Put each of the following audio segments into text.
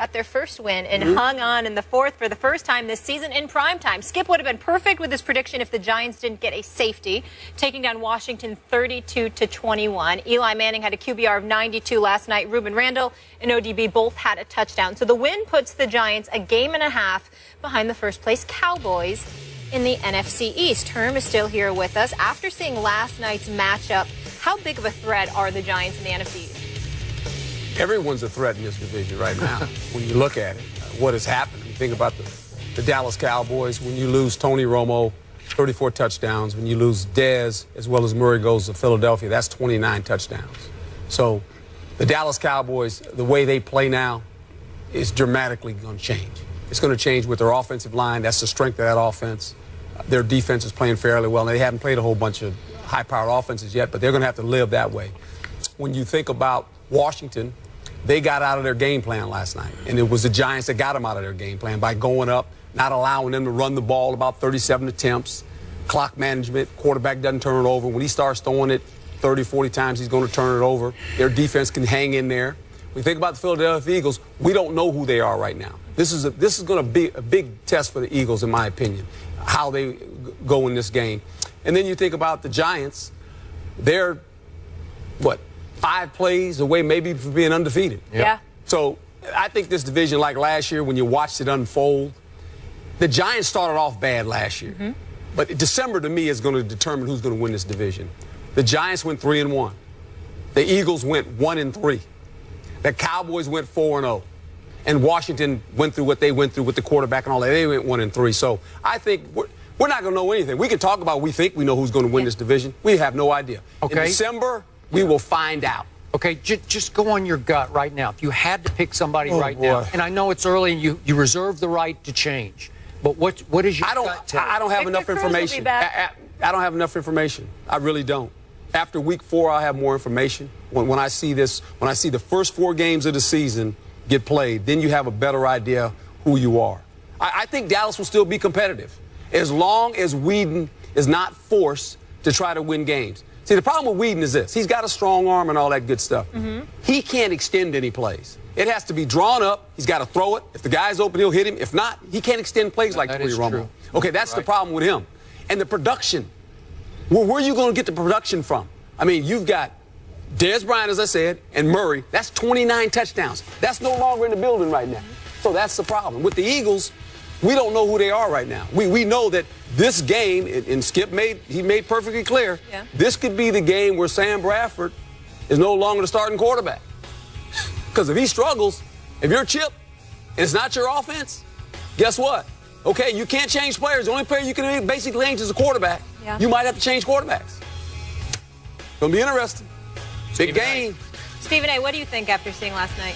got their first win and hung on in the fourth for the first time this season in primetime. Skip would have been perfect with his prediction if the Giants didn't get a safety, taking down Washington 32-21. Eli Manning had a QBR of 92 last night. Ruben Randall and ODB both had a touchdown. So the win puts the Giants a game and a half behind the first-place Cowboys in the NFC East. Herm is still here with us. After seeing last night's matchup, how big of a threat are the Giants in the NFC East? Everyone's a threat in this division right now. When you look at it, what has happened. You think about the Dallas Cowboys. When you lose Tony Romo, 34 touchdowns. When you lose Dez, as well as Murray goes to Philadelphia, that's 29 touchdowns. So the Dallas Cowboys, the way they play now, is dramatically going to change. It's going to change with their offensive line. That's the strength of that offense. Their defense is playing fairly well. They haven't played a whole bunch of high-powered offenses yet, but they're going to have to live that way. When you think about Washington, they got out of their game plan last night, and it was the Giants that got them out of their game plan by going up, not allowing them to run the ball, about 37 attempts, clock management, quarterback doesn't turn it over. When he starts throwing it 30, 40 times, he's going to turn it over. Their defense can hang in there. When you think about the Philadelphia Eagles, we don't know who they are right now. This is going to be a big test for the Eagles, in my opinion, how they go in this game. And then you think about the Giants, they're, what, 5 plays away maybe from being undefeated. Yeah. So I think this division, like last year when you watched it unfold, the Giants started off bad last year. But December, to me, is going to determine who's going to win this division. The Giants went 3-1. The Eagles went 1-3. The Cowboys went 4-0. And Washington went through what they went through with the quarterback and all that. They went 1-3. So I think we're not going to know anything. We can talk about we think we know who's going to win this division. We have no idea. Okay. In December, we will find out. Okay, just go on your gut right now. If you had to pick somebody now, and I know it's early and you reserve the right to change, but what is your gut tell? I don't have enough information. I don't have enough information. I really don't. After week 4, I'll have more information. When I see this, when I see the first 4 games of the season get played, then you have a better idea who you are. I think Dallas will still be competitive as long as Whedon is not forced to try to win games. See, the problem with Whedon is this. He's got a strong arm and all that good stuff. He can't extend any plays. It has to be drawn up. He's got to throw it. If the guy's open, he'll hit him. If not, he can't extend plays like Tony Romo. Okay, that's the problem with him. And the production. Well, where are you going to get the production from? I mean, you've got Dez Bryant, as I said, and Murray. That's 29 touchdowns. That's no longer in the building right now. So that's the problem. With the Eagles, we don't know who they are right now. We know that this game, and Skip made perfectly clear, this could be the game where Sam Bradford is no longer the starting quarterback. Because if he struggles, if you're Chip, and it's not your offense, guess what? Okay, you can't change players. The only player you can basically change is a quarterback. You might have to change quarterbacks. Gonna be interesting. Big game. Stephen A., what do you think after seeing last night?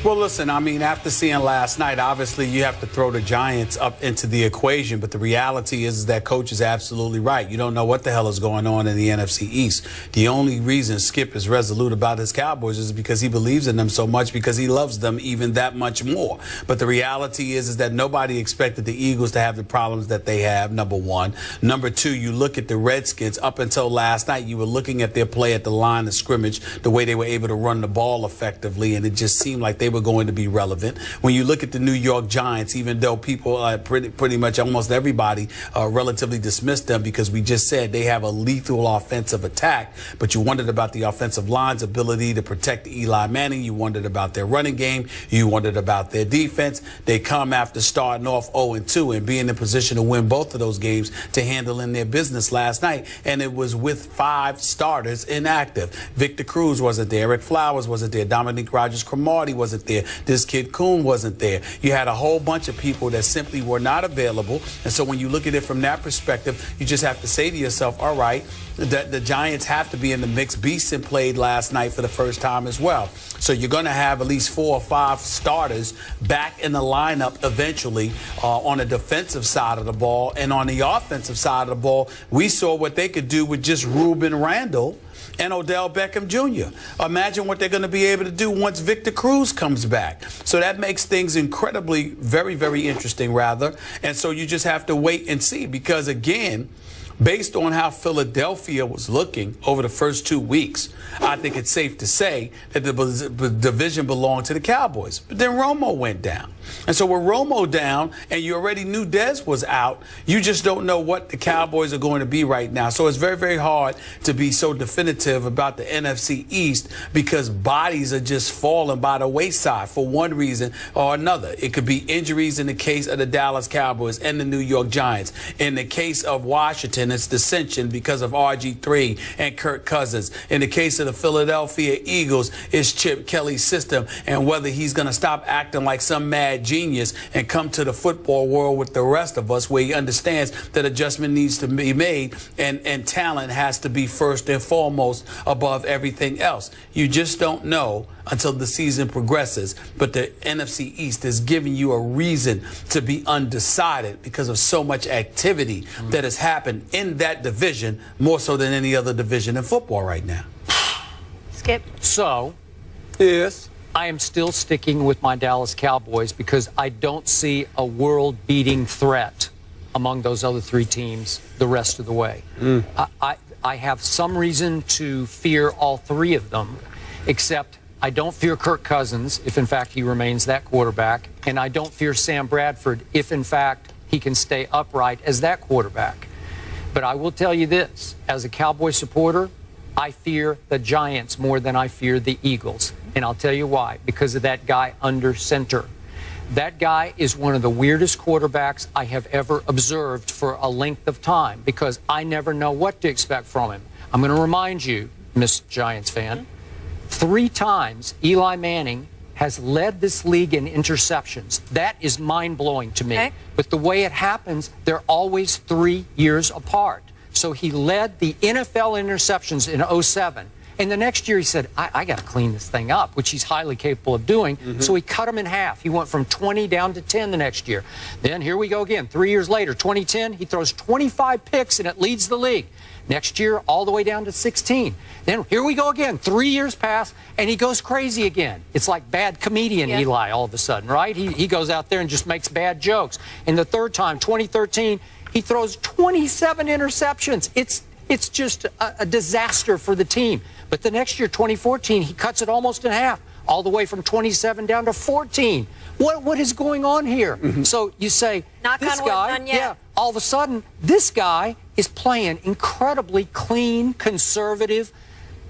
Well, listen, I mean, after seeing last night, obviously you have to throw the Giants up into the equation. But the reality is that Coach is absolutely right. You don't know what the hell is going on in the NFC East. The only reason Skip is resolute about his Cowboys is because he believes in them so much, because he loves them even that much more. But the reality is that nobody expected the Eagles to have the problems that they have, number one. Number two, you look at the Redskins. Up until last night, you were looking at their play at the line of scrimmage, the way they were able to run the ball effectively, and it just seemed like they were going to be relevant. When you look at the New York Giants, even though people pretty much almost everybody relatively dismissed them because we just said they have a lethal offensive attack, but you wondered about the offensive line's ability to protect Eli Manning. You wondered about their running game. You wondered about their defense. They come after starting off 0-2 and being in position to win both of those games to handle in their business last night, and it was with 5 starters inactive. Victor Cruz wasn't there. Eric Flowers wasn't there. Dominique Rodgers-Cromartie wasn't there. This kid Kuhn wasn't there. You had a whole bunch of people that simply were not available. And so when you look at it from that perspective, you just have to say to yourself, all right, the Giants have to be in the mix. Beeson played last night for the first time as well. So you're going to have at least 4 or 5 starters back in the lineup eventually on the defensive side of the ball. And on the offensive side of the ball, we saw what they could do with just Ruben Randall and Odell Beckham Jr. Imagine what they're going to be able to do once Victor Cruz comes back. So that makes things incredibly, very, very interesting, rather. And so you just have to wait and see, because, again, Based on how Philadelphia was looking over the first 2 weeks, I think it's safe to say that the division belonged to the Cowboys. But then Romo went down. And so with Romo down, and you already knew Dez was out, you just don't know what the Cowboys are going to be right now. So it's very, very hard to be so definitive about the NFC East because bodies are just falling by the wayside for one reason or another. It could be injuries in the case of the Dallas Cowboys and the New York Giants. In the case of Washington, it's dissension because of RG3 and Kirk Cousins. In the case of the Philadelphia Eagles, it's Chip Kelly's system and whether he's going to stop acting like some mad genius and come to the football world with the rest of us where he understands that adjustment needs to be made and talent has to be first and foremost above everything else. You just don't know until the season progresses. But the NFC East is giving you a reason to be undecided because of so much activity that has happened in that division, more so than any other division in football right now. Skip. So, Yes. I am still sticking with my Dallas Cowboys because I don't see a world-beating threat among those other three teams the rest of the way. I have some reason to fear all three of them, except I don't fear Kirk Cousins if, in fact, he remains that quarterback, and I don't fear Sam Bradford if, in fact, he can stay upright as that quarterback. But I will tell you this, as a Cowboy supporter, I fear the Giants more than I fear the Eagles. And I'll tell you why. Because of that guy under center. That guy is one of the weirdest quarterbacks I have ever observed for a length of time because I never know what to expect from him. I'm going to remind you, Miss Giants fan, 3 times Eli Manning has led this league in interceptions. That is mind-blowing to me. Okay. But the way it happens, they're always 3 years apart. So he led the NFL interceptions in 07. And the next year he said, I got to clean this thing up, which he's highly capable of doing. So he cut him in half. He went from 20 down to 10 the next year. Then here we go again. 3 years later, 2010, he throws 25 picks and it leads the league. Next year, all the way down to 16. Then here we go again. 3 years pass and he goes crazy again. It's like bad comedian Eli all of a sudden, right? He goes out there and just makes bad jokes. And the third time, 2013, he throws 27 interceptions. It's just a disaster for the team. But the next year, 2014, he cuts it almost in half, all the way from 27 down to 14. What is going on here? So you say, this guy, all of a sudden, this guy is playing incredibly clean, conservative,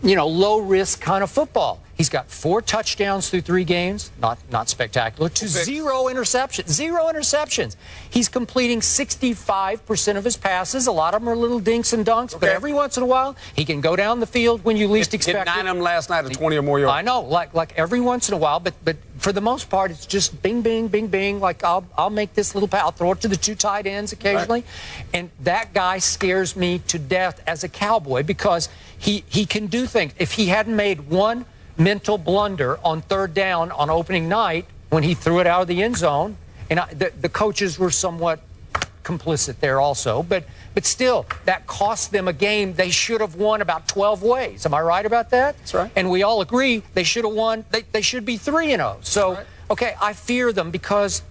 low-risk kind of football. He's got 4 touchdowns through 3 games, not spectacular, to 0 interceptions. 0 interceptions. He's completing 65% of his passes. A lot of them are little dinks and dunks, but every once in a while, he can go down the field when you least expect it. Hit 9 of them last night at 20 or more yards. I know, like every once in a while, but for the most part, it's just bing, bing, bing, bing. Like I'll make this little pass. I'll throw it to the 2 tight ends occasionally, and that guy scares me to death as a Cowboy because he can do things. If he hadn't made one mental blunder on 3rd down on opening night when he threw it out of the end zone, and the coaches were somewhat complicit there also, but still, that cost them a game they should have won about 12 ways. Am I right about that? That's right. And we all agree they should have won. They should be 3-0. So, okay, I fear them because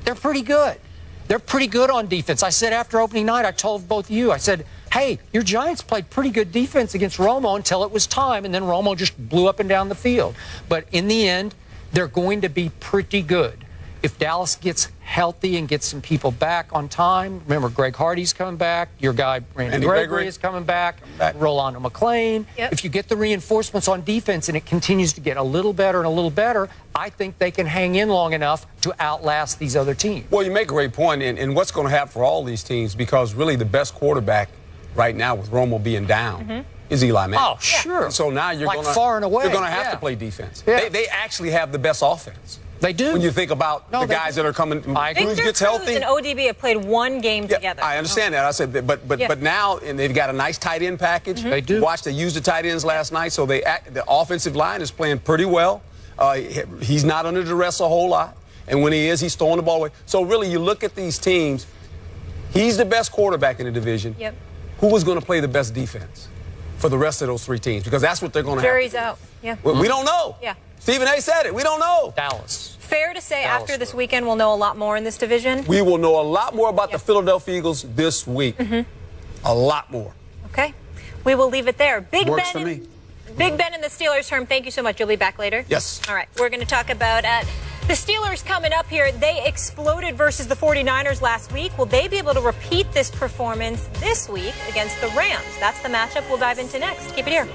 they're pretty good. They're pretty good on defense. I said after opening night, I told both of you, I said, hey, your Giants played pretty good defense against Romo until it was time, and then Romo just blew up and down the field. But in the end, they're going to be pretty good. If Dallas gets healthy and gets some people back on time, remember Greg Hardy's coming back, your guy Randy Gregory is coming back, Rolando McClain. If you get the reinforcements on defense and it continues to get a little better and a little better, I think they can hang in long enough to outlast these other teams. Well, you make a great point, and what's going to happen for all these teams, because really the best quarterback right now with Romo being down is Eli Manning. Oh, sure. So now you're like going to far and away. You're going to have to play defense. Yeah. They actually have the best offense. They do. When you think about the guys that are coming, Cruz gets healthy. And ODB have played 1 game together. I understand that. I said, but now, and they've got a nice tight end package. They do. They used the tight ends last night, so the offensive line is playing pretty well. He's not under duress a whole lot, and when he is, he's throwing the ball away. So really, you look at these teams. He's the best quarterback in the division. Yep. Who is going to play the best defense for the rest of those 3 teams? Because that's what they're going to have. Jury's out. Yeah. Well, we don't know. Yeah. Stephen A. said it. We don't know. Dallas. Fair to say after this weekend we'll know a lot more in this division? We will know a lot more about the Philadelphia Eagles this week. A lot more. Okay. We will leave it there. Works for me. Big Ben in the Steelers term. Thank you so much. You'll be back later? Yes. All right. We're going to talk about the Steelers coming up here. They exploded versus the 49ers last week. Will they be able to repeat this performance this week against the Rams? That's the matchup we'll dive into next. Keep it here.